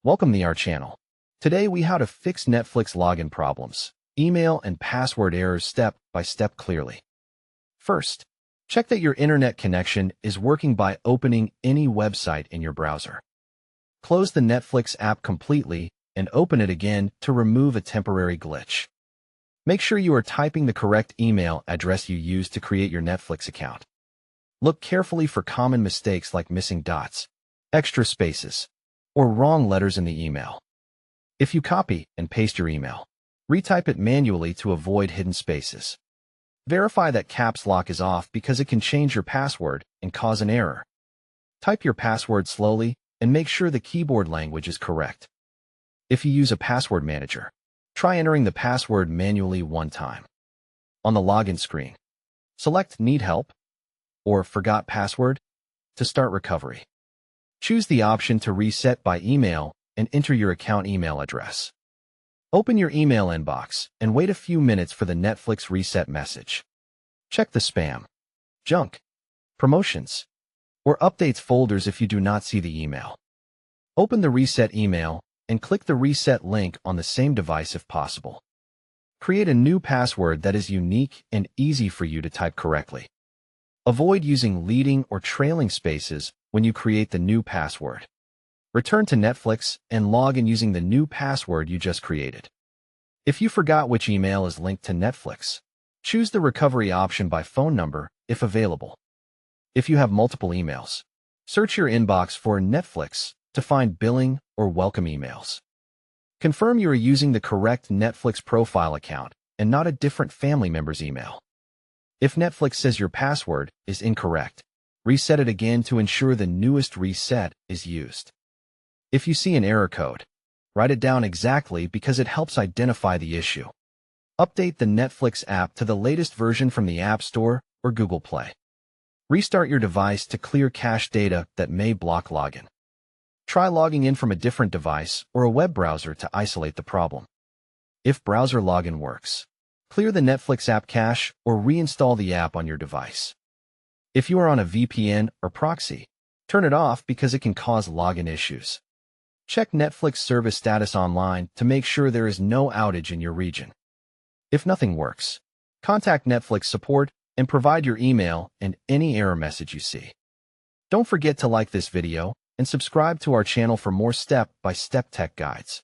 Welcome to our channel. Today we how to fix Netflix login problems, email and password errors step by step clearly. First, check that your internet connection is working by opening any website in your browser. Close the Netflix app completely and open it again to remove a temporary glitch. Make sure you are typing the correct email address you used to create your Netflix account. Look carefully for common mistakes like missing dots, extra spaces, or wrong letters in the email. If you copy and paste your email, retype it manually to avoid hidden spaces. Verify that caps lock is off because it can change your password and cause an error. Type your password slowly and make sure the keyboard language is correct. If you use a password manager, try entering the password manually one time. On the login screen, select Need Help or Forgot Password to start recovery. Choose the option to reset by email and enter your account email address. Open your email inbox and wait a few minutes for the Netflix reset message. Check the spam, junk, promotions, or updates folders if you do not see the email. Open the reset email and click the reset link on the same device if possible. Create a new password that is unique and easy for you to type correctly. Avoid using leading or trailing spaces when you create the new password. Return to Netflix and log in using the new password you just created. If you forgot which email is linked to Netflix, choose the recovery option by phone number if available. If you have multiple emails, search your inbox for Netflix to find billing or welcome emails. Confirm you are using the correct Netflix profile account and not a different family member's email. If Netflix says your password is incorrect, reset it again to ensure the newest reset is used. If you see an error code, write it down exactly because it helps identify the issue. Update the Netflix app to the latest version from the App Store or Google Play. Restart your device to clear cache data that may block login. Try logging in from a different device or a web browser to isolate the problem. If browser login works, clear the Netflix app cache or reinstall the app on your device. If you are on a VPN or proxy, turn it off because it can cause login issues. Check Netflix service status online to make sure there is no outage in your region. If nothing works, contact Netflix support and provide your email and any error message you see. Don't forget to like this video and subscribe to our channel for more step-by-step tech guides.